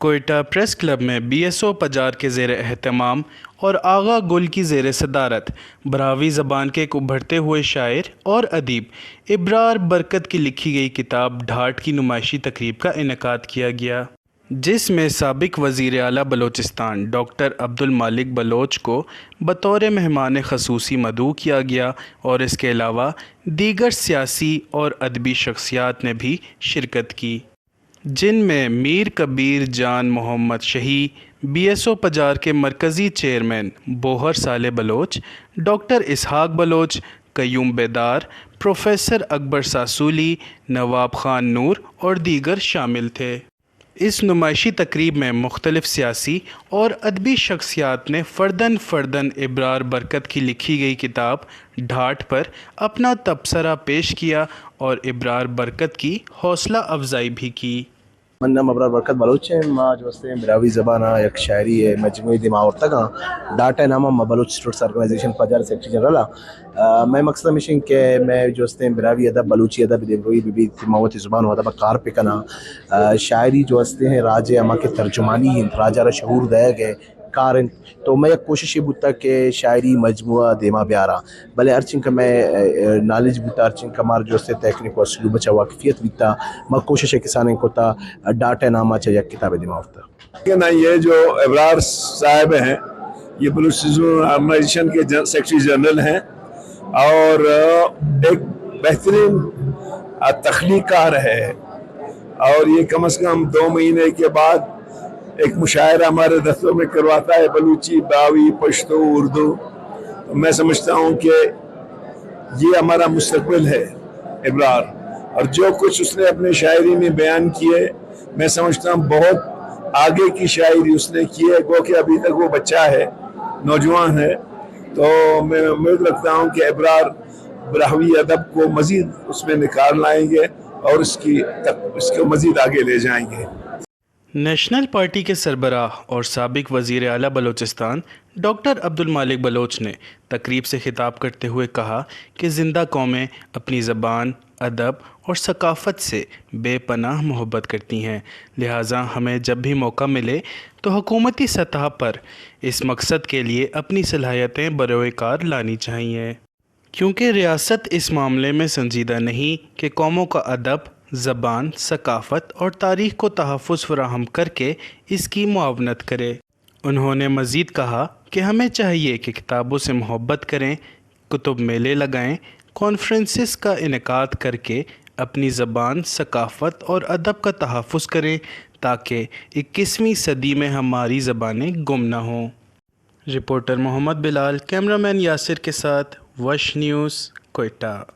Quetta press club میں BSO پجار کے زیر اہتمام اور آغا گل کی زیر صدارت براہوی زبان کے ایک ابھرتے ہوئے شاعر اور ادیب ابرار برکت کی لکھی گئی کتاب ڈھاٹ کی نمائشی تقریب کا انعقاد کیا گیا، جس میں سابق وزیر اعلیٰ بلوچستان ڈاکٹر عبدالمالک بلوچ کو بطور مہمان خصوصی مدعو کیا گیا اور اس کے علاوہ دیگر سیاسی اور ادبی شخصیات نے بھی شرکت کی، جن میں میر کبیر جان محمد شہی، BSO پجار کے مرکزی چیئرمین بوہر صالح بلوچ، ڈاکٹر اسحاق بلوچ، قیوم بیدار، پروفیسر اکبر ساسولی، نواب خان نور اور دیگر شامل تھے۔ اس نمائشی تقریب میں مختلف سیاسی اور ادبی شخصیات نے فرداً ابرار برکت کی لکھی گئی کتاب ڈھاٹ پر اپنا تبصرہ پیش کیا اور ابرار برکت کی حوصلہ افزائی بھی کی۔ من نام ابرار برکت بلوچ ہے، ما جو ہے براہوی زبان ایک شاعری ہے مجموعی دماغ اور تگاں ڈاٹا نامہ ما Baloch students organization پجار secretary general میں مقصد مشین کہ میں جو ہے براہوی ادب بلوچی ادب دیوروی بھی تماوتی زبان و ادب کار پہ کنا شاعری جو ہے راج اما کے ترجمانی ہیں راجہ را شعور دے گئے کارن تو میں ایک کوشش یہ بوتا کہ شاعری مجموعہ دیما بیارا بلے ارچن کا میں نالج بوتا ارچن کا مار جو ہے تکنیک و اسلوب چا واقفیت بیتا میں کوشش کسانے کو تا ڈاٹا نامہ چاہیے کتاب دیما ہوتا۔ لیکن یہ جو ابرار صاحب ہیں یہ بلوچستان آرگنائزیشن کے سیکرٹری جنرل ہیں اور ایک بہترین تخلیق کار ہے، اور یہ کم از کم 2 مہینے کے بعد ایک مشاعرہ ہمارے دفتر میں کرواتا ہے بلوچی، براہوی، پشتو، اردو۔ میں سمجھتا ہوں کہ یہ ہمارا مستقبل ہے ابرار، اور جو کچھ اس نے اپنے شاعری میں بیان کیے میں سمجھتا ہوں بہت آگے کی شاعری اس نے کی ہے، گو کہ ابھی تک وہ بچہ ہے، نوجوان ہے، تو میں امید رکھتا ہوں کہ ابرار براہوی ادب کو مزید اس میں نکال لائیں گے اور اس کو مزید آگے لے جائیں گے۔ نیشنل پارٹی کے سربراہ اور سابق وزیر اعلیٰ بلوچستان ڈاکٹر عبدالمالک بلوچ نے تقریب سے خطاب کرتے ہوئے کہا کہ زندہ قومیں اپنی زبان، ادب اور ثقافت سے بے پناہ محبت کرتی ہیں، لہٰذا ہمیں جب بھی موقع ملے تو حکومتی سطح پر اس مقصد کے لیے اپنی صلاحیتیں بروئے کار لانی چاہیے، کیونکہ ریاست اس معاملے میں سنجیدہ نہیں کہ قوموں کا ادب، زبان، ثقافت اور تاریخ کو تحفظ فراہم کر کے اس کی معاونت کرے۔ انہوں نے مزید کہا کہ ہمیں چاہیے کہ کتابوں سے محبت کریں، کتب میلے لگائیں، کانفرنسز کا انعقاد کر کے اپنی زبان، ثقافت اور ادب کا تحفظ کریں تاکہ 21ویں صدی میں ہماری زبانیں گم نہ ہوں۔ رپورٹر محمد بلال، کیمرہ مین یاسر کے ساتھ وش نیوز، کوئٹہ۔